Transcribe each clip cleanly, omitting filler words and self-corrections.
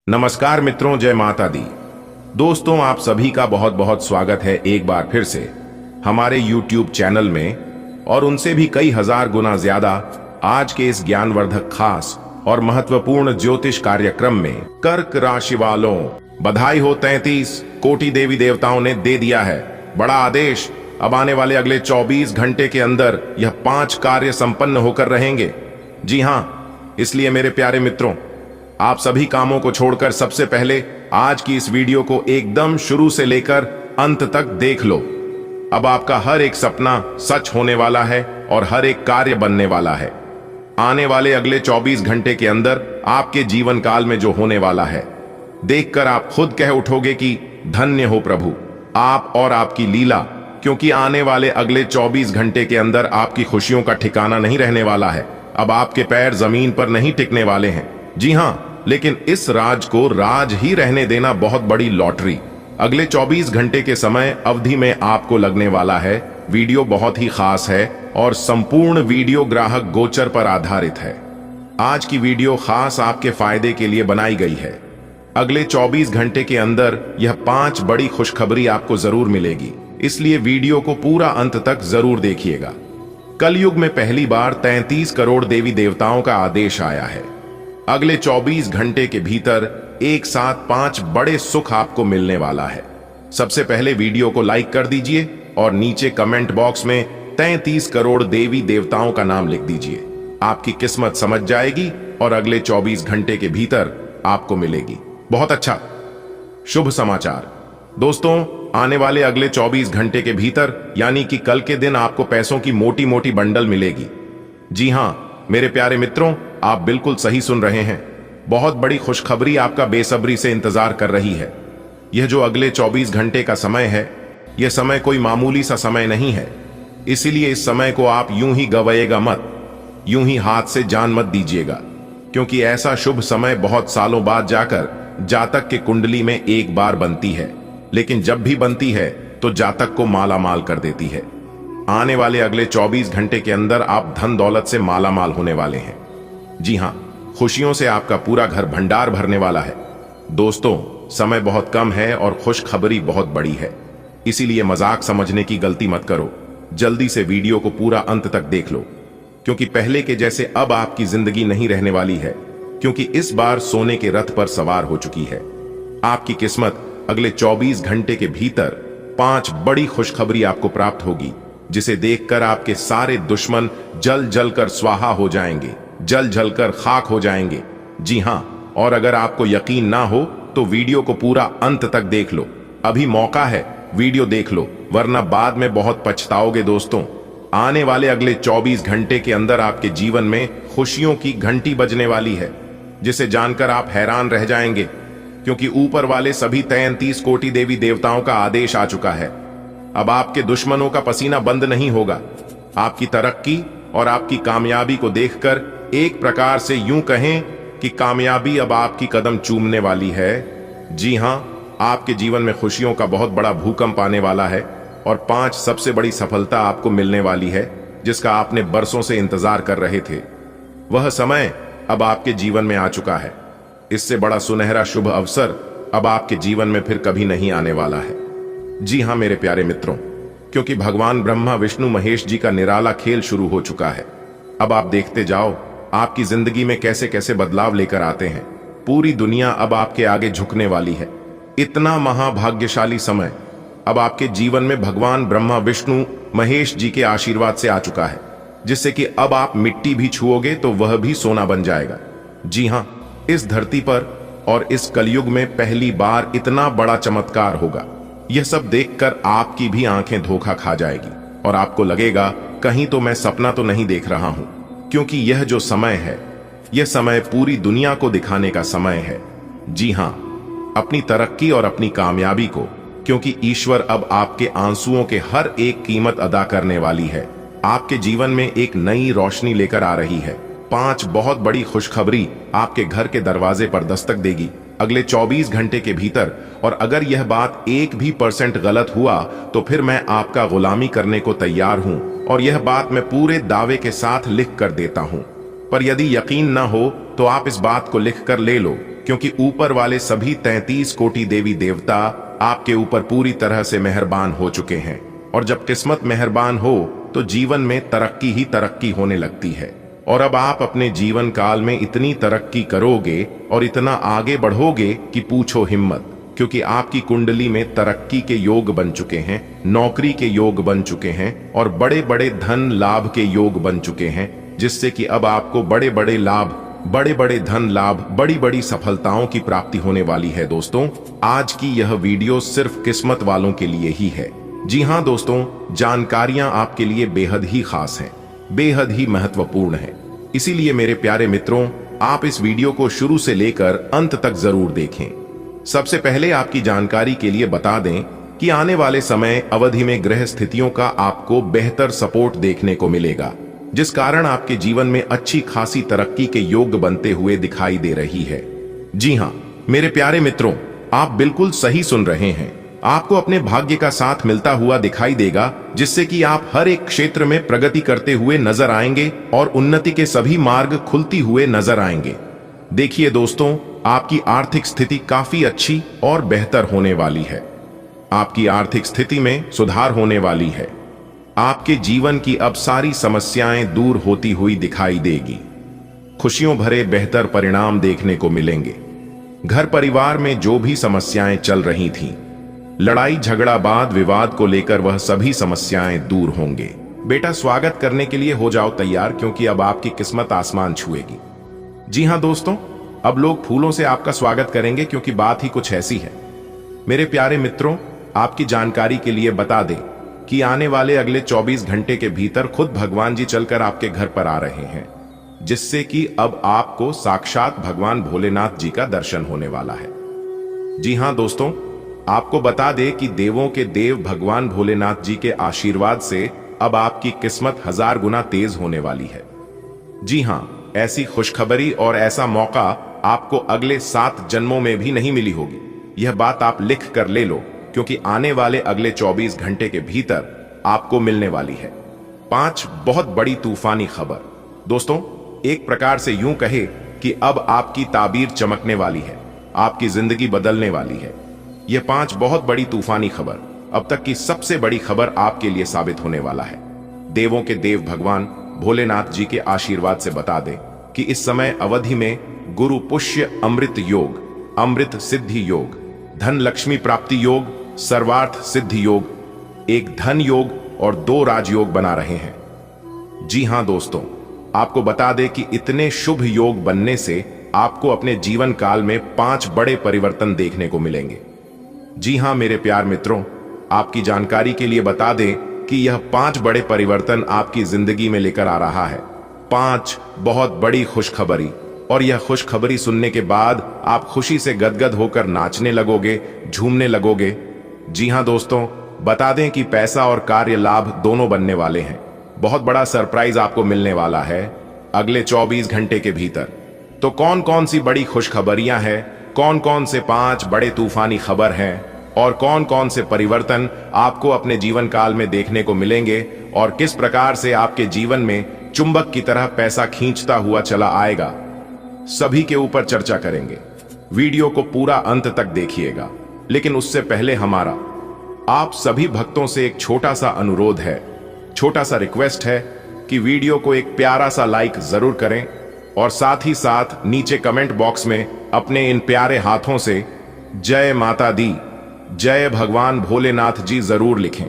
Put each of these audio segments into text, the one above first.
नमस्कार मित्रों, जय माता दी। दोस्तों, आप सभी का बहुत बहुत स्वागत है एक बार फिर से हमारे YouTube चैनल में, और उनसे भी कई हजार गुना ज्यादा आज के इस ज्ञानवर्धक खास और महत्वपूर्ण ज्योतिष कार्यक्रम में। कर्क राशि वालों, बधाई हो, 33 कोटि देवी देवताओं ने दे दिया है बड़ा आदेश। अब आने वाले अगले 24 घंटे के अंदर यह 5 कार्य संपन्न होकर रहेंगे। जी हाँ, इसलिए मेरे प्यारे मित्रों, आप सभी कामों को छोड़कर सबसे पहले आज की इस वीडियो को एकदम शुरू से लेकर अंत तक देख लो। अब आपका हर एक सपना सच होने वाला है और हर एक कार्य बनने वाला है। आने वाले अगले 24 घंटे के अंदर आपके जीवन काल में जो होने वाला है, देखकर आप खुद कह उठोगे कि धन्य हो प्रभु आप और आपकी लीला, क्योंकि आने वाले अगले 24 घंटे के अंदर आपकी खुशियों का ठिकाना नहीं रहने वाला है। अब आपके पैर जमीन पर नहीं टिकने वाले हैं। जी हाँ, लेकिन इस राज को राज ही रहने देना बहुत बड़ी लॉटरी अगले 24 घंटे के समय अवधि में आपको लगने वाला है। वीडियो बहुत ही खास है और संपूर्ण वीडियो ग्राहक गोचर पर आधारित है। आज की वीडियो खास आपके फायदे के लिए बनाई गई है। अगले 24 घंटे के अंदर यह 5 बड़ी खुशखबरी आपको जरूर मिलेगी, इसलिए वीडियो को पूरा अंत तक जरूर देखिएगा। कलयुग में पहली बार 33 करोड़ देवी देवताओं का आदेश आया है। अगले 24 घंटे के भीतर एक साथ 5 बड़े सुख आपको मिलने वाला है। सबसे पहले वीडियो को लाइक कर दीजिए और नीचे कमेंट बॉक्स में 33 करोड़ देवी देवताओं का नाम लिख दीजिए। आपकी किस्मत समझ जाएगी और अगले 24 घंटे के भीतर आपको मिलेगी। बहुत अच्छा शुभ समाचार दोस्तों, आने वाले अगले 24 घंटे के भीतर यानी कि कल के दिन आपको पैसों की मोटी मोटी बंडल मिलेगी। जी हाँ मेरे प्यारे मित्रों, आप बिल्कुल सही सुन रहे हैं। बहुत बड़ी खुशखबरी आपका बेसब्री से इंतजार कर रही है। यह जो अगले 24 घंटे का समय है, यह समय कोई मामूली सा समय नहीं है। इसीलिए इस समय को आप यूं ही गवाइएगा मत, यूं ही हाथ से जान मत दीजिएगा, क्योंकि ऐसा शुभ समय बहुत सालों बाद जाकर जातक के कुंडली में एक बार बनती है, लेकिन जब भी बनती है तो जातक को माला माल कर देती है। आने वाले अगले 24 घंटे के अंदर आप धन दौलत से माला माल होने वाले हैं। जी हाँ, खुशियों से आपका पूरा घर भंडार भरने वाला है। दोस्तों, समय बहुत कम है और खुशखबरी बहुत बड़ी है, इसीलिए मजाक समझने की गलती मत करो। जल्दी से वीडियो को पूरा अंत तक देख लो, क्योंकि पहले के जैसे अब आपकी जिंदगी नहीं रहने वाली है, क्योंकि इस बार सोने के रथ पर सवार हो चुकी है। आपकी किस्मत अगले 24 घंटे के भीतर 5 बड़ी खुशखबरी आपको प्राप्त होगी, जिसे देखकर आपके सारे दुश्मन जल जल कर स्वाहा हो जाएंगे, जल जल कर खाक हो जाएंगे। जी हाँ, और अगर आपको यकीन ना हो तो वीडियो को पूरा अंत तक देख लो। अभी मौका है, वीडियो देख लो, वरना बाद में बहुत पछताओगे। दोस्तों, आने वाले अगले 24 घंटे के अंदर आपके जीवन में खुशियों की घंटी बजने वाली है, जिसे जानकर आप हैरान रह जाएंगे, क्योंकि ऊपर वाले सभी 33 कोटि देवी देवताओं का आदेश आ चुका है। अब आपके दुश्मनों का पसीना बंद नहीं होगा। आपकी तरक्की और आपकी कामयाबी को देखकर एक प्रकार से यूं कहें कि कामयाबी अब आपकी कदम चूमने वाली है। जी हाँ, आपके जीवन में खुशियों का बहुत बड़ा भूकंप आने वाला है और 5 सबसे बड़ी सफलता आपको मिलने वाली है, जिसका आपने बरसों से इंतजार कर रहे थे। वह समय अब आपके जीवन में आ चुका है। इससे बड़ा सुनहरा शुभ अवसर अब आपके जीवन में फिर कभी नहीं आने वाला है। जी हाँ मेरे प्यारे मित्रों, क्योंकि भगवान ब्रह्मा विष्णु महेश जी का निराला खेल शुरू हो चुका है। अब आप देखते जाओ आपकी जिंदगी में कैसे कैसे बदलाव लेकर आते हैं। पूरी दुनिया अब आपके आगे झुकने वाली है। इतना महाभाग्यशाली समय अब आपके जीवन में भगवान ब्रह्मा विष्णु महेश जी के आशीर्वाद से आ चुका है, जिससे कि अब आप मिट्टी भी छुओगे तो वह भी सोना बन जाएगा। जी हाँ, इस धरती पर और इस कलयुग में पहली बार इतना बड़ा चमत्कार होगा। यह सब देखकर आपकी भी आंखें धोखा खा जाएगी और आपको लगेगा कहीं तो मैं सपना तो नहीं देख रहा हूं, क्योंकि यह जो समय है, यह समय पूरी दुनिया को दिखाने का समय है। जी हां, अपनी तरक्की और अपनी कामयाबी को, क्योंकि ईश्वर अब आपके आंसुओं के हर एक कीमत अदा करने वाली है। आपके जीवन में एक नई रोशनी लेकर आ रही है। 5 बहुत बड़ी खुशखबरी आपके घर के दरवाजे पर दस्तक देगी अगले 24 घंटे के भीतर, और अगर यह बात 1% गलत हुआ तो फिर मैं आपका गुलामी करने को तैयार हूं, और यह बात मैं पूरे दावे के साथ लिख कर देता हूं। पर यदि यकीन न हो तो आप इस बात को लिख कर ले लो क्योंकि ऊपर वाले सभी 33 कोटि देवी देवता आपके ऊपर पूरी तरह से मेहरबान हो चुके हैं। और जब किस्मत मेहरबान हो तो जीवन में तरक्की ही तरक्की होने लगती है। और अब आप अपने जीवन काल में इतनी तरक्की करोगे और इतना आगे बढ़ोगे कि पूछो हिम्मत, क्योंकि आपकी कुंडली में तरक्की के योग बन चुके हैं, नौकरी के योग बन चुके हैं और बड़े बड़े धन लाभ के योग बन चुके हैं, जिससे कि अब आपको बड़े बड़े लाभ, बड़े बड़े धन लाभ, बड़ी बड़ी सफलताओं की प्राप्ति होने वाली है। दोस्तों, आज की यह वीडियो सिर्फ किस्मत वालों के लिए ही है। जी हाँ दोस्तों, जानकारियां आपके लिए बेहद ही खास हैं, बेहद ही महत्वपूर्ण है। इसीलिए मेरे प्यारे मित्रों, आप इस वीडियो को शुरू से लेकर अंत तक जरूर देखें। सबसे पहले आपकी जानकारी के लिए बता दें कि आने वाले समय अवधि में ग्रह स्थितियों का आपको बेहतर सपोर्ट देखने को मिलेगा, जिस कारण आपके जीवन में अच्छी खासी तरक्की के योग बनते हुए दिखाई दे रही है। जी हाँ मेरे प्यारे मित्रों, आप बिल्कुल सही सुन रहे हैं। आपको अपने भाग्य का साथ मिलता हुआ दिखाई देगा, जिससे कि आप हर एक क्षेत्र में प्रगति करते हुए नजर आएंगे और उन्नति के सभी मार्ग खुलती हुए नजर आएंगे। देखिए दोस्तों, आपकी आर्थिक स्थिति काफी अच्छी और बेहतर होने वाली है। आपकी आर्थिक स्थिति में सुधार होने वाली है। आपके जीवन की अब सारी समस्याएं दूर होती हुई दिखाई देगी। खुशियों भरे बेहतर परिणाम देखने को मिलेंगे। घर परिवार में जो भी समस्याएं चल रही थीं, लड़ाई झगड़ा वाद विवाद को लेकर वह सभी समस्याएं दूर होंगे। बेटा, स्वागत करने के लिए हो जाओ तैयार, क्योंकि अब आपकी किस्मत आसमान छुएगी। जी हां दोस्तों, अब लोग फूलों से आपका स्वागत करेंगे, क्योंकि बात ही कुछ ऐसी है। मेरे प्यारे मित्रों, आपकी जानकारी के लिए बता दें कि आने वाले अगले 24 घंटे के भीतर खुद भगवान जी चलकर आपके घर पर आ रहे हैं, जिससे कि अब आपको साक्षात भगवान भोलेनाथ जी का दर्शन होने वाला है। जी हां दोस्तों, आपको बता दें कि देवों के देव भगवान भोलेनाथ जी के आशीर्वाद से अब आपकी किस्मत 1000 गुना तेज होने वाली है। जी हां, ऐसी खुशखबरी और ऐसा मौका आपको अगले 7 जन्मों में भी नहीं मिली होगी। यह बात आप लिख कर ले लो, क्योंकि आने वाले अगले 24 घंटे के भीतर आपको मिलने वाली है 5 बहुत बड़ी तूफानी खबर। दोस्तों, एक प्रकार से यूं कहे कि अब आपकी ताबीर चमकने वाली है, आपकी जिंदगी बदलने वाली है। यह 5 बहुत बड़ी तूफानी खबर अब तक की सबसे बड़ी खबर आपके लिए साबित होने वाला है। देवों के देव भगवान भोलेनाथ जी के आशीर्वाद से बता दें कि इस समय अवधि में गुरु पुष्य अमृत योग, अमृत सिद्धि योग, धन लक्ष्मी प्राप्ति योग, सर्वार्थ सिद्धि योग, एक धन योग और 2 राजयोग बना रहे हैं। जी हां दोस्तों, आपको बता दें कि इतने शुभ योग बनने से आपको अपने जीवन काल में 5 बड़े परिवर्तन देखने को मिलेंगे। जी हां मेरे प्यार मित्रों, आपकी जानकारी के लिए बता दें कि यह 5 बड़े परिवर्तन आपकी जिंदगी में लेकर आ रहा है। 5 बहुत बड़ी खुशखबरी, और यह खुशखबरी सुनने के बाद आप खुशी से गदगद होकर नाचने लगोगे, झूमने लगोगे। जी हां दोस्तों, बता दें कि पैसा और कार्य लाभ दोनों बनने वाले हैं। बहुत बड़ा सरप्राइज आपको मिलने वाला है अगले 24 घंटे के भीतर। तो कौन कौन सी बड़ी खुशखबरियां हैं, कौन कौन से 5 बड़े तूफानी खबर हैं और कौन कौन से परिवर्तन आपको अपने जीवन काल में देखने को मिलेंगे और किस प्रकार से आपके जीवन में चुंबक की तरह पैसा खींचता हुआ चला आएगा, सभी के ऊपर चर्चा करेंगे। वीडियो को पूरा अंत तक देखिएगा। लेकिन उससे पहले हमारा आप सभी भक्तों से एक छोटा सा अनुरोध है, छोटा सा रिक्वेस्ट है कि वीडियो को एक प्यारा सा लाइक जरूर करें और साथ ही साथ नीचे कमेंट बॉक्स में अपने इन प्यारे हाथों से जय माता दी, जय भगवान भोलेनाथ जी जरूर लिखें।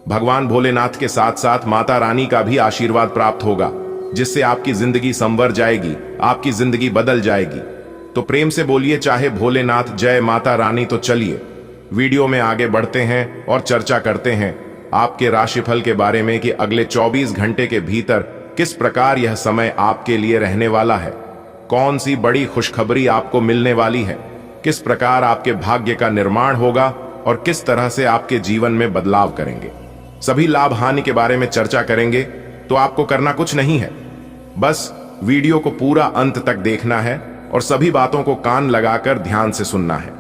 भगवान भोलेनाथ के साथ साथ माता रानी का भी आशीर्वाद प्राप्त होगा, जिससे आपकी जिंदगी संवर जाएगी, आपकी जिंदगी बदल जाएगी। तो प्रेम से बोलिए चाहे भोलेनाथ जय माता रानी। तो चलिए वीडियो में आगे बढ़ते हैं और चर्चा करते हैं आपके राशिफल के बारे में कि अगले 24 घंटे के भीतर किस प्रकार यह समय आपके लिए रहने वाला है, कौन सी बड़ी खुशखबरी आपको मिलने वाली है, किस प्रकार आपके भाग्य का निर्माण होगा और किस तरह से आपके जीवन में बदलाव करेंगे। सभी लाभ हानि के बारे में चर्चा करेंगे। तो आपको करना कुछ नहीं है, बस वीडियो को पूरा अंत तक देखना है और सभी बातों को कान लगाकर ध्यान से सुनना है,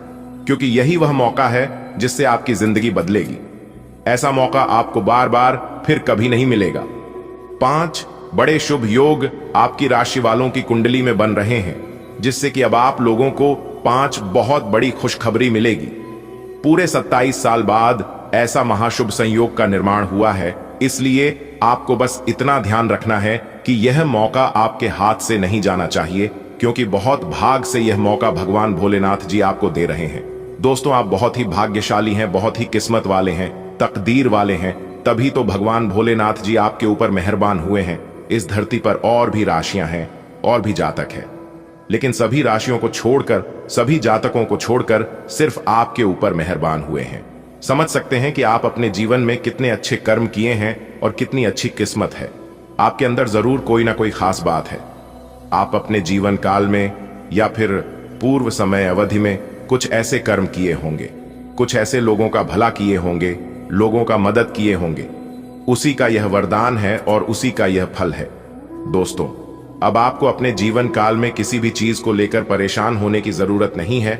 क्योंकि यही वह मौका है जिससे आपकी जिंदगी बदलेगी। ऐसा मौका आपको बार बार फिर कभी नहीं मिलेगा। 5 बड़े शुभ योग आपकी राशि वालों की कुंडली में बन रहे हैं, जिससे कि अब आप लोगों को 5 बहुत बड़ी खुशखबरी मिलेगी। पूरे 27 साल बाद ऐसा महाशुभ संयोग का निर्माण हुआ है, इसलिए आपको बस इतना ध्यान रखना है कि यह मौका आपके हाथ से नहीं जाना चाहिए, क्योंकि बहुत भाग से यह मौका भगवान भोलेनाथ जी आपको दे रहे हैं। दोस्तों, आप बहुत ही भाग्यशाली हैं, बहुत ही किस्मत वाले हैं, तकदीर वाले हैं, तभी तो भगवान भोलेनाथ जी आपके ऊपर मेहरबान हुए हैं। इस धरती पर और भी राशियां हैं और भी जातक हैं, लेकिन सभी राशियों को छोड़कर, सभी जातकों को छोड़कर सिर्फ आपके ऊपर मेहरबान हुए हैं। समझ सकते हैं कि आप अपने जीवन में कितने अच्छे कर्म किए हैं और कितनी अच्छी किस्मत है। आपके अंदर जरूर कोई ना कोई खास बात है। आप अपने जीवन काल में या फिर पूर्व समय अवधि में कुछ ऐसे कर्म किए होंगे, कुछ ऐसे लोगों का भला किए होंगे, लोगों का मदद किए होंगे। उसी का यह वरदान है और उसी का यह फल है। दोस्तों, अब आपको अपने जीवन काल में किसी भी चीज को लेकर परेशान होने की जरूरत नहीं है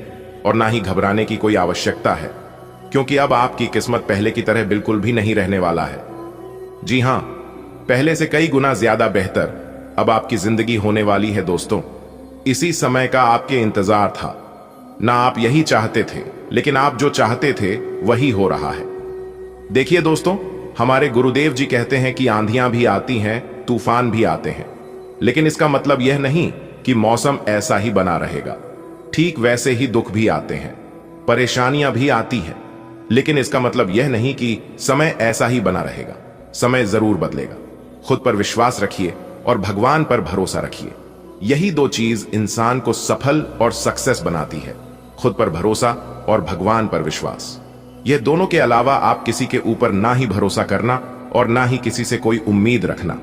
और ना ही घबराने की कोई आवश्यकता है, क्योंकि अब आपकी किस्मत पहले की तरह बिल्कुल भी नहीं रहने वाला है। जी हां, पहले से कई गुना ज्यादा बेहतर अब आपकी जिंदगी होने वाली है। दोस्तों, इसी समय का आपके इंतजार था। ना आप यही चाहते थे, लेकिन आप जो चाहते थे वही हो रहा है। देखिए दोस्तों, हमारे गुरुदेव जी कहते हैं कि आंधियां भी आती हैं, तूफान भी आते हैं, लेकिन इसका मतलब यह नहीं कि मौसम ऐसा ही बना रहेगा। ठीक वैसे ही दुख भी आते हैं, परेशानियां भी आती हैं, लेकिन इसका मतलब यह नहीं कि समय ऐसा ही बना रहेगा। समय जरूर बदलेगा। खुद पर विश्वास रखिए और भगवान पर भरोसा रखिए। यही 2 चीज इंसान को सफल और सक्सेस बनाती है, खुद पर भरोसा और भगवान पर विश्वास। यह दोनों के अलावा आप किसी के ऊपर ना ही भरोसा करना और ना ही किसी से कोई उम्मीद रखना।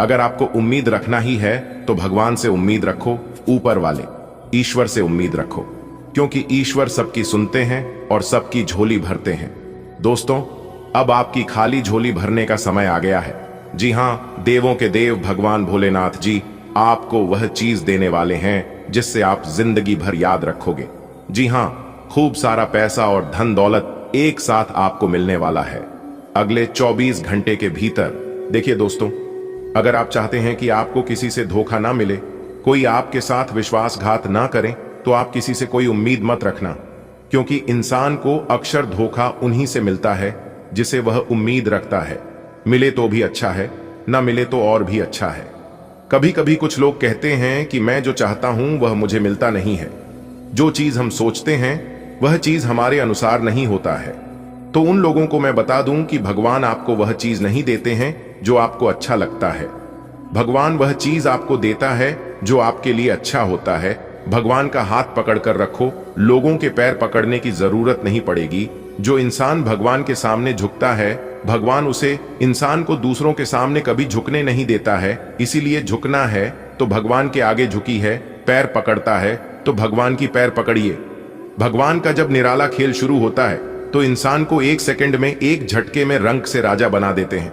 अगर आपको उम्मीद रखना ही है तो भगवान से उम्मीद रखो, ऊपर वाले ईश्वर से उम्मीद रखो, क्योंकि ईश्वर सबकी सुनते हैं और सबकी झोली भरते हैं। दोस्तों, अब आपकी खाली झोली भरने का समय आ गया है। जी हां, देवों के देव भगवान भोलेनाथ जी आपको वह चीज देने वाले हैं जिससे आप जिंदगी भर याद रखोगे। जी हां, खूब सारा पैसा और धन दौलत एक साथ आपको मिलने वाला है अगले 24 घंटे के भीतर। देखिए दोस्तों, अगर आप चाहते हैं कि आपको किसी से धोखा ना मिले, कोई आपके साथ विश्वासघात ना करे, तो आप किसी से कोई उम्मीद मत रखना, क्योंकि इंसान को अक्सर धोखा उन्हीं से मिलता है जिसे वह उम्मीद रखता है। मिले तो भी अच्छा है, ना मिले तो और भी अच्छा है। कभी कभी कुछ लोग कहते हैं कि मैं जो चाहता हूं वह मुझे मिलता नहीं है। जो चीज हम सोचते हैं वह चीज हमारे अनुसार नहीं होता है। तो उन लोगों को मैं बता दूं कि भगवान आपको वह चीज नहीं देते हैं जो आपको अच्छा लगता है। भगवान वह चीज आपको देता है जो आपके लिए अच्छा होता है। भगवान का हाथ पकड़कर रखो, लोगों के पैर पकड़ने की जरूरत नहीं पड़ेगी। जो इंसान भगवान के सामने झुकता है, भगवान उसे इंसान को दूसरों के सामने कभी झुकने नहीं देता है। इसीलिए झुकना है तो भगवान के आगे झुकी है, पैर पकड़ता है तो भगवान की पैर पकड़िए। भगवान का जब निराला खेल शुरू होता है तो इंसान को 1 सेकंड में, एक झटके में रंग से राजा बना देते हैं।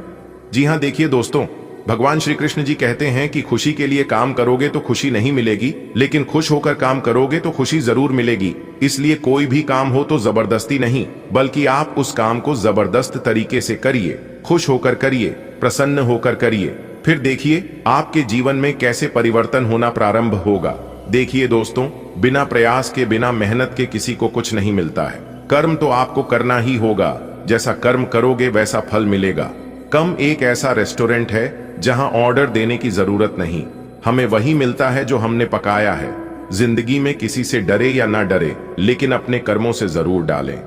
जी हां, देखिए दोस्तों, भगवान श्री कृष्ण जी कहते हैं कि खुशी के लिए काम करोगे तो खुशी नहीं मिलेगी, लेकिन खुश होकर काम करोगे तो खुशी जरूर मिलेगी। इसलिए कोई भी काम हो तो जबरदस्ती नहीं, बल्कि आप उस काम को जबरदस्त तरीके से करिए, खुश होकर करिए, प्रसन्न होकर करिए। फिर देखिए आपके जीवन में कैसे परिवर्तन होना प्रारंभ होगा। देखिए दोस्तों, बिना प्रयास के, बिना मेहनत के किसी को कुछ नहीं मिलता है। कर्म तो आपको करना ही होगा। जैसा कर्म करोगे वैसा फल मिलेगा। कम एक ऐसा रेस्टोरेंट है जहां ऑर्डर देने की जरूरत नहीं, हमें वही मिलता है जो हमने पकाया है। जिंदगी में किसी से डरे या ना डरे, लेकिन अपने कर्मों से जरूर डालें।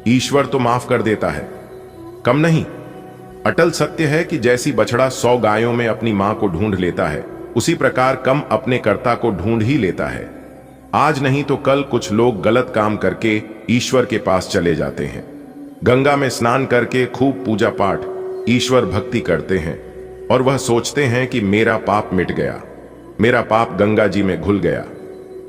ईश्वर तो माफ कर देता है, कम नहीं। अटल सत्य है कि जैसी बछड़ा 100 गायों में अपनी मां को ढूंढ लेता है, उसी प्रकार कम अपने कर्ता को ढूंढ ही लेता है। आज नहीं तो कल कुछ लोग गलत काम करके ईश्वर के पास चले जाते हैं। गंगा में स्नान करके खूब पूजा पाठ, ईश्वर भक्ति करते हैं और वह सोचते हैं कि मेरा पाप मिट गया, मेरा पाप गंगा जी में घुल गया।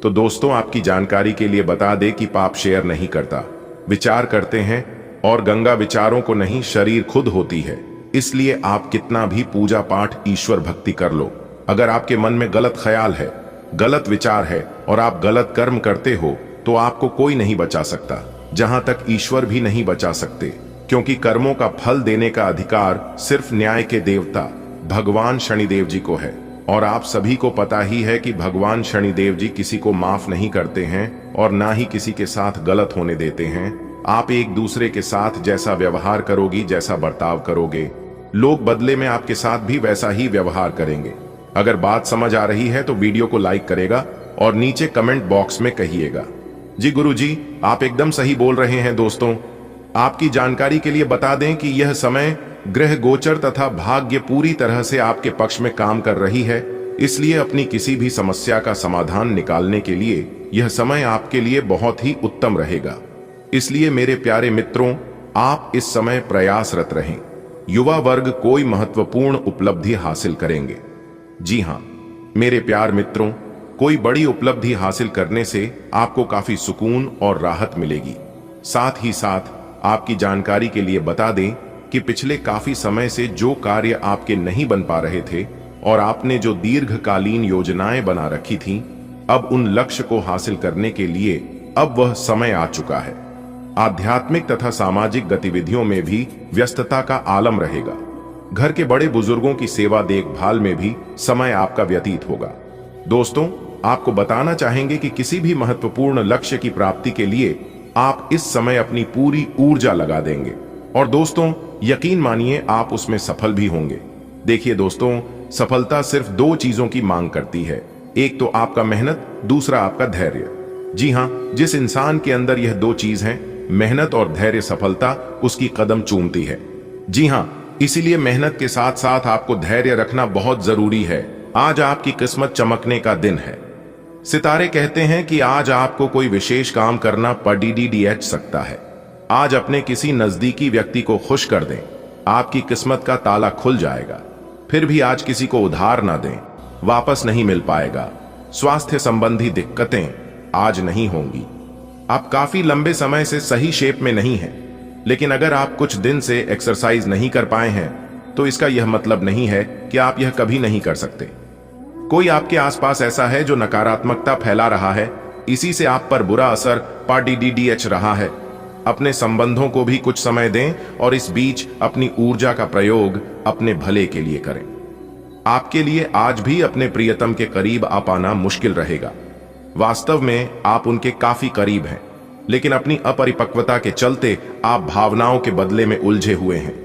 तो दोस्तों, आपकी जानकारी के लिए बता दे कि पाप शेयर नहीं करता, विचार करते हैं, और गंगा विचारों को नहीं, शरीर खुद होती है। इसलिए आप कितना भी पूजा पाठ, ईश्वर भक्ति कर लो, अगर आपके मन में गलत ख्याल है, गलत विचार है और आप गलत कर्म करते हो, तो आपको कोई नहीं बचा सकता, जहां तक ईश्वर भी नहीं बचा सकते, क्योंकि कर्मों का फल देने का अधिकार सिर्फ न्याय के देवता भगवान शनिदेव जी को है। और आप सभी को पता ही है कि भगवान शनिदेव जी किसी को माफ नहीं करते हैं और ना ही किसी के साथ गलत होने देते हैं। आप एक दूसरे के साथ जैसा व्यवहार करोगी, जैसा बर्ताव करोगे, लोग बदले में आपके साथ भी वैसा ही व्यवहार करेंगे। अगर बात समझ आ रही है तो वीडियो को लाइक करेगा और नीचे कमेंट बॉक्स में कहिएगा। जी गुरुजी, आप एकदम सही बोल रहे हैं। दोस्तों, आपकी जानकारी के लिए बता दें कि यह समय ग्रह गोचर तथा भाग्य पूरी तरह से आपके पक्ष में काम कर रही है, इसलिए अपनी किसी भी समस्या का समाधान निकालने के लिए यह समय आपके लिए बहुत ही उत्तम रहेगा। इसलिए मेरे प्यारे मित्रों, आप इस समय प्रयासरत रहें। युवा वर्ग कोई महत्वपूर्ण उपलब्धि हासिल करेंगे। जी हां मेरे प्यार मित्रों, कोई बड़ी उपलब्धि हासिल करने से आपको काफी सुकून और राहत मिलेगी। साथ ही साथ आपकी जानकारी के लिए बता दें कि पिछले काफी समय से जो कार्य आपके नहीं बन पा रहे थे और आपने जो दीर्घकालीन योजनाएं बना रखी थीं, अब उन लक्ष्य को हासिल करने के लिए अब वह समय आ चुका है। आध्यात्मिक तथा सामाजिक गतिविधियों में भी व्यस्तता का आलम रहेगा। घर के बड़े बुजुर्गों की सेवा देखभाल में भी समय आपका व्यतीत होगा। दोस्तों, आपको बताना चाहेंगे कि किसी भी महत्वपूर्ण लक्ष्य की प्राप्ति के लिए आप इस समय अपनी पूरी ऊर्जा लगा देंगे और दोस्तों यकीन मानिए आप उसमें सफल भी होंगे। देखिए दोस्तों, सफलता सिर्फ दो चीजों की मांग करती है, एक तो आपका मेहनत, दूसरा आपका धैर्य। जी हां, जिस इंसान के अंदर यह दो चीज हैं, मेहनत और धैर्य, सफलता उसकी कदम चूमती है। जी हां, इसीलिए मेहनत के साथ साथ आपको धैर्य रखना बहुत जरूरी है। आज आपकी किस्मत चमकने का दिन है। सितारे कहते हैं कि आज आपको कोई विशेष काम करना पड़ सकता है। आज अपने किसी नजदीकी व्यक्ति को खुश कर दें, आपकी किस्मत का ताला खुल जाएगा। फिर भी आज किसी को उधार ना दें, वापस नहीं मिल पाएगा। स्वास्थ्य संबंधी दिक्कतें आज नहीं होंगी। आप काफी लंबे समय से सही शेप में नहीं हैं, लेकिन अगर आप कुछ दिन से एक्सरसाइज नहीं कर पाए हैं तो इसका यह मतलब नहीं है कि आप यह कभी नहीं कर सकते। कोई आपके आसपास ऐसा है जो नकारात्मकता फैला रहा है, इसी से आप पर बुरा असर पड़ रहा है। अपने संबंधों को भी कुछ समय दें और इस बीच अपनी ऊर्जा का प्रयोग अपने भले के लिए करें। आपके लिए आज भी अपने प्रियतम के करीब आ पाना मुश्किल रहेगा। वास्तव में आप उनके काफी करीब हैं, लेकिन अपनी अपरिपक्वता के चलते आप भावनाओं के बदले में उलझे हुए हैं।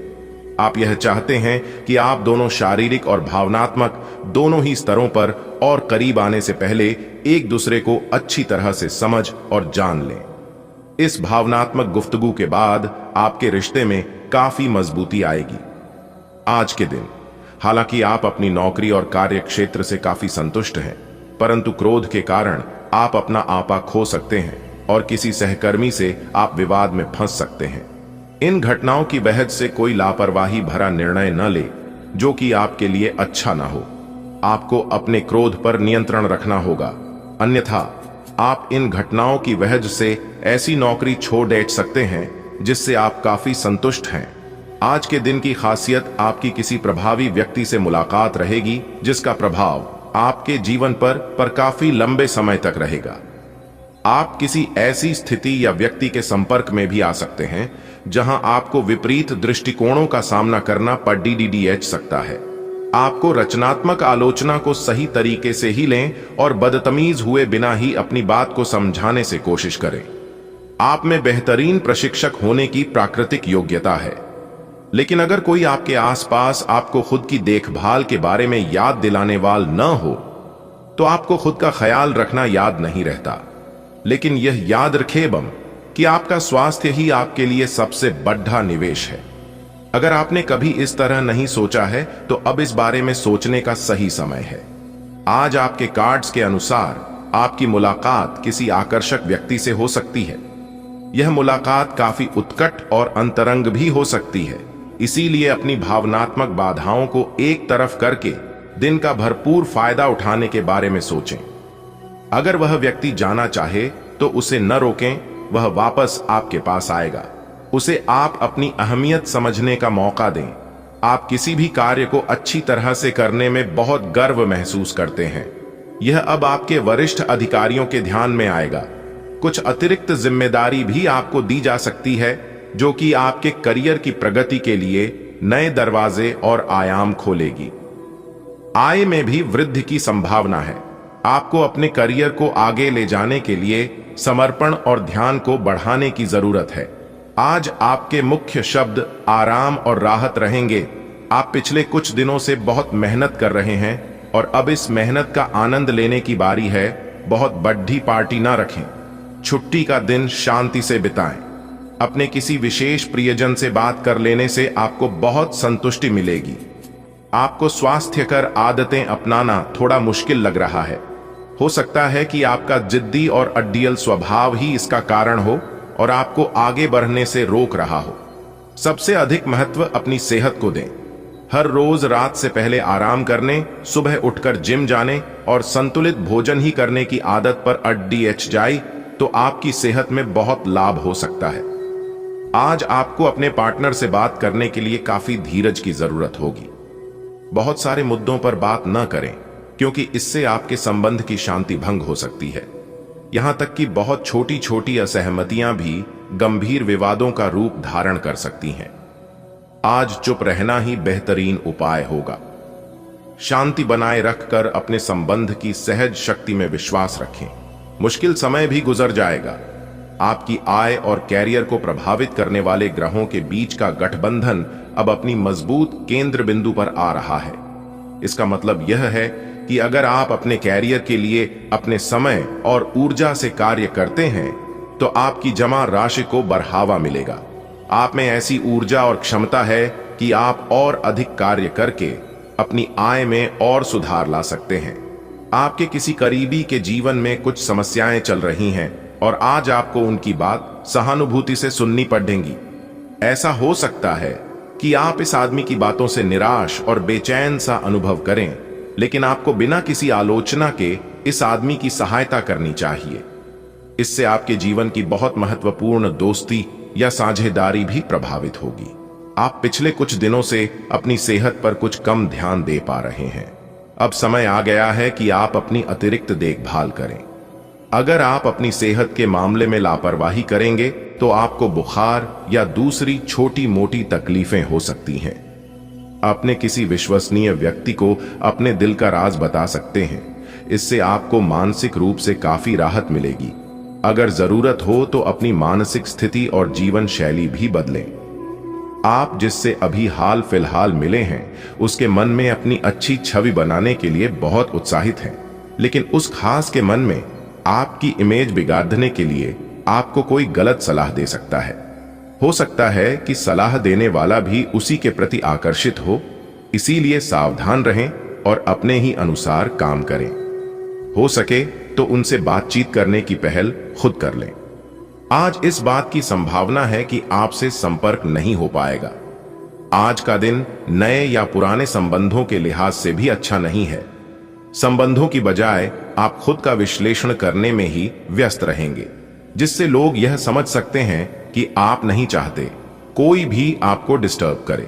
आप यह चाहते हैं कि आप दोनों शारीरिक और भावनात्मक दोनों ही स्तरों पर और करीब आने से पहले एक दूसरे को अच्छी तरह से समझ और जान लें। इस भावनात्मक गुफ्तगू के बाद आपके रिश्ते में काफी मजबूती आएगी। आज के दिन हालांकि आप अपनी नौकरी और कार्य क्षेत्र से काफी संतुष्ट हैं, परंतु क्रोध के कारण आप अपना आपा खो सकते हैं और किसी सहकर्मी से आप विवाद में फंस सकते हैं। इन घटनाओं की वजह से कोई लापरवाही भरा निर्णय न ले जो कि आपके लिए अच्छा ना हो। आपको अपने क्रोध पर नियंत्रण रखना होगा, अन्यथा आप इन घटनाओं की वजह से ऐसी नौकरी छोड़ दे सकते हैं जिससे आप काफी संतुष्ट हैं। आज के दिन की खासियत आपकी किसी प्रभावी व्यक्ति से मुलाकात रहेगी जिसका प्रभाव आपके जीवन पर काफी लंबे समय तक रहेगा। आप किसी ऐसी स्थिति या व्यक्ति के संपर्क में भी आ सकते हैं जहां आपको विपरीत दृष्टिकोणों का सामना करना पड़ सकता है। आपको रचनात्मक आलोचना को सही तरीके से ही लें और बदतमीज हुए बिना ही अपनी बात को समझाने से कोशिश करें। आप में बेहतरीन प्रशिक्षक होने की प्राकृतिक योग्यता है, लेकिन अगर कोई आपके आसपास आपको खुद की देखभाल के बारे में याद दिलाने वाला न हो तो आपको खुद का ख्याल रखना याद नहीं रहता। लेकिन यह याद रखें कि आपका स्वास्थ्य ही आपके लिए सबसे बड़ा निवेश है। अगर आपने कभी इस तरह नहीं सोचा है तो अब इस बारे में सोचने का सही समय है। आज आपके कार्ड्स के अनुसार आपकी मुलाकात किसी आकर्षक व्यक्ति से हो सकती है। यह मुलाकात काफी उत्कट और अंतरंग भी हो सकती है, इसीलिए अपनी भावनात्मक बाधाओं को एक तरफ करके दिन का भरपूर फायदा उठाने के बारे में सोचें। अगर वह व्यक्ति जाना चाहे तो उसे न रोकें, वह वापस आपके पास आएगा। उसे आप अपनी अहमियत समझने का मौका दें। आप किसी भी कार्य को अच्छी तरह से करने में बहुत गर्व महसूस करते हैं। यह अब आपके वरिष्ठ अधिकारियों के ध्यान में आएगा। कुछ अतिरिक्त जिम्मेदारी भी आपको दी जा सकती है जो कि आपके करियर की प्रगति के लिए नए दरवाजे और आयाम खोलेगी। आय में भी वृद्धि की संभावना है। आपको अपने करियर को आगे ले जाने के लिए समर्पण और ध्यान को बढ़ाने की जरूरत है। आज आपके मुख्य शब्द आराम और राहत रहेंगे। आप पिछले कुछ दिनों से बहुत मेहनत कर रहे हैं और अब इस मेहनत का आनंद लेने की बारी है। बहुत बड़ी पार्टी ना रखें। छुट्टी का दिन शांति से बिताएं। अपने किसी विशेष प्रियजन से बात कर लेने से आपको बहुत संतुष्टि मिलेगी। आपको स्वास्थ्यकर आदतें अपनाना थोड़ा मुश्किल लग रहा है। हो सकता है कि आपका जिद्दी और अड्डियल स्वभाव ही इसका कारण हो और आपको आगे बढ़ने से रोक रहा हो। सबसे अधिक महत्व अपनी सेहत को दें। हर रोज रात से पहले आराम करने, सुबह उठकर जिम जाने और संतुलित भोजन ही करने की आदत पर अड़िए जाए तो आपकी सेहत में बहुत लाभ हो सकता है। आज आपको अपने पार्टनर से बात करने के लिए काफी धीरज की जरूरत होगी। बहुत सारे मुद्दों पर बात न करें क्योंकि इससे आपके संबंध की शांति भंग हो सकती है। यहां तक कि बहुत छोटी छोटी असहमतियां भी गंभीर विवादों का रूप धारण कर सकती हैं। आज चुप रहना ही बेहतरीन उपाय होगा। शांति बनाए रखकर अपने संबंध की सहज शक्ति में विश्वास रखें। मुश्किल समय भी गुजर जाएगा। आपकी आय और कैरियर को प्रभावित करने वाले ग्रहों के बीच का गठबंधन अब अपनी मजबूत केंद्र बिंदु पर आ रहा है। इसका मतलब यह है कि अगर आप अपने कैरियर के लिए अपने समय और ऊर्जा से कार्य करते हैं तो आपकी जमा राशि को बढ़ावा मिलेगा। आप में ऐसी ऊर्जा और क्षमता है कि आप और अधिक कार्य करके अपनी आय में और सुधार ला सकते हैं। आपके किसी करीबी के जीवन में कुछ समस्याएं चल रही हैं और आज आपको उनकी बात सहानुभूति से सुननी पड़ेगी। ऐसा हो सकता है कि आप इस आदमी की बातों से निराश और बेचैन सा अनुभव करें, लेकिन आपको बिना किसी आलोचना के इस आदमी की सहायता करनी चाहिए। इससे आपके जीवन की बहुत महत्वपूर्ण दोस्ती या साझेदारी भी प्रभावित होगी। आप पिछले कुछ दिनों से अपनी सेहत पर कुछ कम ध्यान दे पा रहे हैं। अब समय आ गया है कि आप अपनी अतिरिक्त देखभाल करें। अगर आप अपनी सेहत के मामले में लापरवाही करेंगे तो आपको बुखार या दूसरी छोटी मोटी तकलीफें हो सकती हैं। अपने किसी विश्वसनीय व्यक्ति को अपने दिल का राज बता सकते हैं। इससे आपको मानसिक रूप से काफी राहत मिलेगी। अगर जरूरत हो तो अपनी मानसिक स्थिति और जीवन शैली भी बदलें। आप जिससे अभी हाल फिलहाल मिले हैं उसके मन में अपनी अच्छी छवि बनाने के लिए बहुत उत्साहित हैं, लेकिन उस खास के मन में आपकी इमेज बिगाड़ने के लिए आपको कोई गलत सलाह दे सकता है। हो सकता है कि सलाह देने वाला भी उसी के प्रति आकर्षित हो। इसीलिए सावधान रहें और अपने ही अनुसार काम करें। हो सके तो उनसे बातचीत करने की पहल खुद कर लें। आज इस बात की संभावना है कि आपसे संपर्क नहीं हो पाएगा। आज का दिन नए या पुराने संबंधों के लिहाज से भी अच्छा नहीं है। संबंधों की बजाय आप खुद का विश्लेषण करने में ही व्यस्त रहेंगे, जिससे लोग यह समझ सकते हैं कि आप नहीं चाहते कोई भी आपको डिस्टर्ब करे।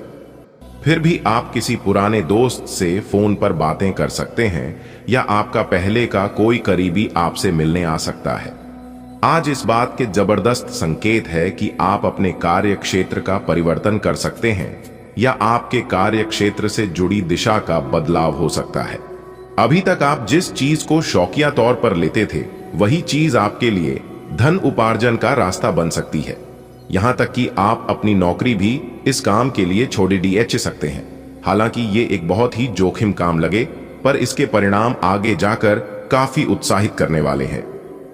फिर भी आप किसी पुराने दोस्त से फोन पर बातें कर सकते हैं या आपका पहले का कोई करीबी आपसे मिलने आ सकता है। आज इस बात के जबरदस्त संकेत है कि आप अपने कार्य क्षेत्र का परिवर्तन कर सकते हैं या आपके कार्य क्षेत्र से जुड़ी दिशा का बदलाव हो सकता है। अभी तक आप जिस चीज को शौकिया तौर पर लेते थे वही चीज आपके लिए धन उपार्जन का रास्ता बन सकती है। यहां तक कि आप अपनी नौकरी भी इस काम के लिए छोड़ दिए सकते हैं। हालांकि ये एक बहुत ही जोखिम काम लगे, पर इसके परिणाम आगे जाकर काफी उत्साहित करने वाले हैं।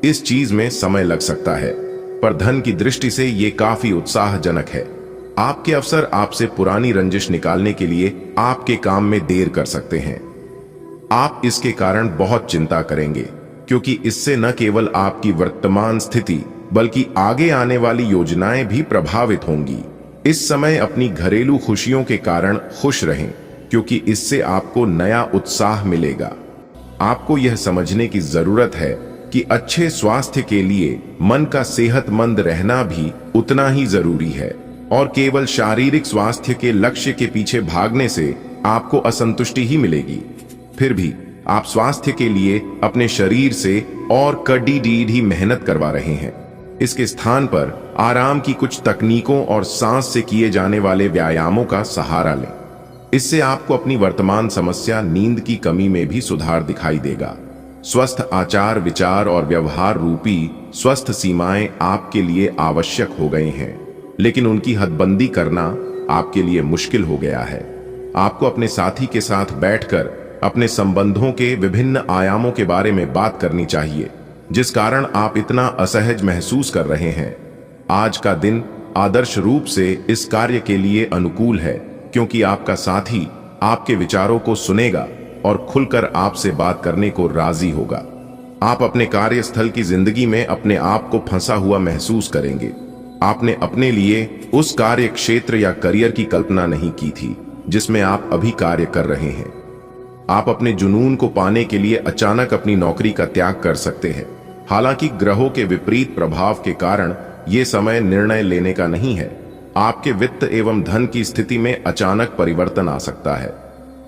इस चीज में समय लग सकता है, पर धन की दृष्टि से ये काफी उत्साहजनक है। आपके अफसर आपसे पुरानी रंजिश निकालने के लिए आपके काम में देर कर सकते हैं। आप इसके कारण बहुत चिंता करेंगे, क्योंकि इससे न केवल आपकी वर्तमान स्थिति बल्कि आगे आने वाली योजनाएं भी प्रभावित होंगी। इस समय अपनी घरेलू खुशियों के कारण खुश रहें, क्योंकि इससे आपको नया उत्साह मिलेगा। आपको यह समझने की जरूरत है कि अच्छे स्वास्थ्य के लिए मन का सेहतमंद रहना भी उतना ही जरूरी है, और केवल शारीरिक स्वास्थ्य के लक्ष्य के पीछे भागने से आपको असंतुष्टि ही मिलेगी। फिर भी आप स्वास्थ्य के लिए अपने शरीर से और कड़ी मेहनत करवा रहे हैं। इसके स्थान पर आराम की कुछ तकनीकों और सांस से किए जाने वाले व्यायामों का सहारा लें। इससे आपको अपनी वर्तमान समस्या नींद की कमी में भी सुधार दिखाई देगा। स्वस्थ आचार विचार और व्यवहार रूपी स्वस्थ सीमाएं आपके लिए आवश्यक हो गए हैं, लेकिन उनकी हदबंदी करना आपके लिए मुश्किल हो गया है। आपको अपने साथी के साथ बैठकर अपने संबंधों के विभिन्न आयामों के बारे में बात करनी चाहिए, जिस कारण आप इतना असहज महसूस कर रहे हैं। आज का दिन आदर्श रूप से इस कार्य के लिए अनुकूल है, क्योंकि आपका साथी आपके विचारों को सुनेगा और खुलकर आपसे बात करने को राजी होगा। आप अपने कार्यस्थल की जिंदगी में अपने आप को फंसा हुआ महसूस करेंगे। आपने अपने लिए उस कार्य क्षेत्र या करियर की कल्पना नहीं की थी जिसमें आप अभी कार्य कर रहे हैं। आप अपने जुनून को पाने के लिए अचानक अपनी नौकरी का त्याग कर सकते हैं। हालांकि ग्रहों के विपरीत प्रभाव के कारण यह समय निर्णय लेने का नहीं है। आपके वित्त एवं धन की स्थिति में अचानक परिवर्तन आ सकता है।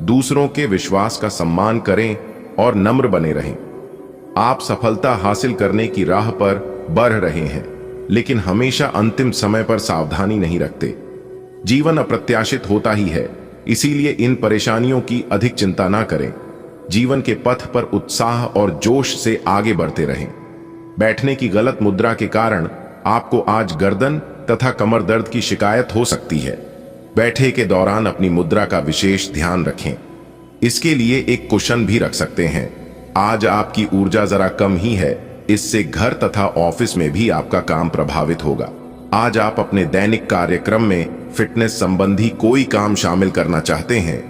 दूसरों के विश्वास का सम्मान करें और नम्र बने रहें। आप सफलता हासिल करने की राह पर बढ़ रहे हैं, लेकिन हमेशा अंतिम समय पर सावधानी नहीं रखते। जीवन अप्रत्याशित होता ही है, इसीलिए इन परेशानियों की अधिक चिंता ना करें। जीवन के पथ पर उत्साह और जोश से आगे बढ़ते रहें। बैठने की गलत मुद्रा के कारण आपको आज गर्दन तथा कमर दर्द की शिकायत हो सकती है। बैठे के दौरान अपनी मुद्रा का विशेष ध्यान रखें। इसके लिए एक कुशन भी रख सकते हैं। आज आपकी ऊर्जा जरा कम ही है, इससे घर तथा ऑफिस में भी आपका काम प्रभावित होगा। आज आप अपने दैनिक कार्यक्रम में फिटनेस संबंधी कोई काम शामिल करना चाहते हैं।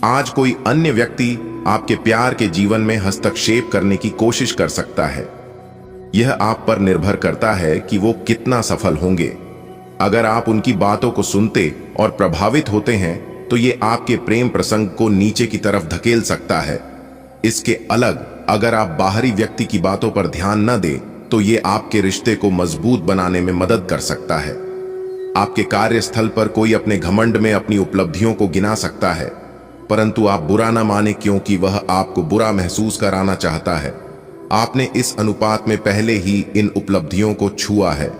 आज कोई अन्य व्यक्ति आपके प्यार के जीवन में हस्तक्षेप करने की कोशिश कर सकता है। यह आप पर निर्भर करता है कि वो कितना सफल होंगे। अगर आप उनकी बातों को सुनते और प्रभावित होते हैं तो ये आपके प्रेम प्रसंग को नीचे की तरफ धकेल सकता है। इसके अलग अगर आप बाहरी व्यक्ति की बातों पर ध्यान न दें तो ये आपके रिश्ते को मजबूत बनाने में मदद कर सकता है। आपके कार्यस्थल पर कोई अपने घमंड में अपनी उपलब्धियों को गिना सकता है, परंतु आप बुरा ना माने, क्योंकि वह आपको बुरा महसूस कराना चाहता है। आपने इस अनुपात में पहले ही इन उपलब्धियों को छुआ है।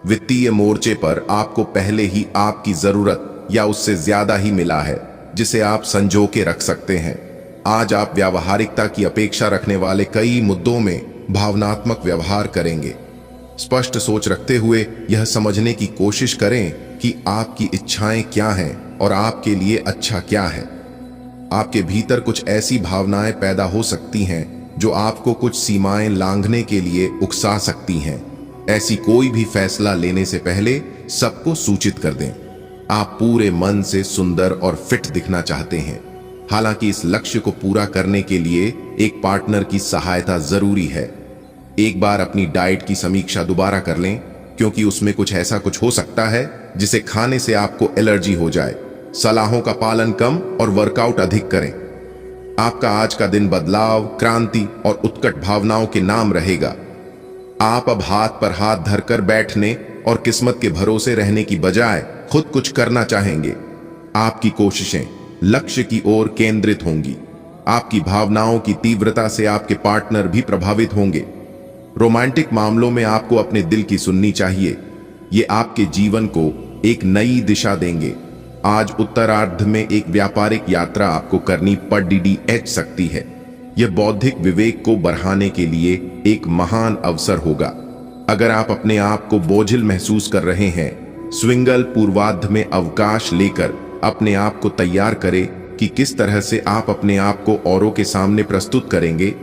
वित्तीय मोर्चे पर आपको पहले ही आपकी जरूरत या उससे ज्यादा ही मिला है, जिसे आप संजो के रख सकते हैं। आज आप व्यावहारिकता की अपेक्षा रखने वाले कई मुद्दों में भावनात्मक व्यवहार करेंगे। स्पष्ट सोच रखते हुए यह समझने की कोशिश करें कि आपकी इच्छाएं क्या हैं और आपके लिए अच्छा क्या है। आपके भीतर कुछ ऐसी भावनाएं पैदा हो सकती हैं जो आपको कुछ सीमाएं लांघने के लिए उकसा सकती हैं। ऐसी कोई भी फैसला लेने से पहले सबको सूचित कर दें। आप पूरे मन से सुंदर और फिट दिखना चाहते हैं। हालांकि इस लक्ष्य को पूरा करने के लिए एक पार्टनर की सहायता जरूरी है। एक बार अपनी डाइट की समीक्षा दोबारा कर लें, क्योंकि उसमें कुछ ऐसा कुछ हो सकता है जिसे खाने से आपको एलर्जी हो जाए। सलाहों का पालन कम और वर्कआउट अधिक करें। आपका आज का दिन बदलाव, क्रांति और उत्कट भावनाओं के नाम रहेगा। आप अब हाथ पर हाथ धरकर बैठने और किस्मत के भरोसे रहने की बजाय खुद कुछ करना चाहेंगे। आपकी कोशिशें लक्ष्य की ओर केंद्रित होंगी। आपकी भावनाओं की तीव्रता से आपके पार्टनर भी प्रभावित होंगे। रोमांटिक मामलों में आपको अपने दिल की सुननी चाहिए। ये आपके जीवन को एक नई दिशा देंगे। आज उत्तरार्ध में एक व्यापारिक यात्रा आपको करनी पड़ सकती है। यह बौद्धिक विवेक को बढ़ाने के लिए एक महान अवसर होगा। अगर आप अपने आप को बोझिल महसूस कर रहे हैं, स्विंगल पूर्वार्ध में अवकाश लेकर अपने आप को तैयार करें कि किस तरह से आप अपने आप को औरों के सामने प्रस्तुत करेंगे।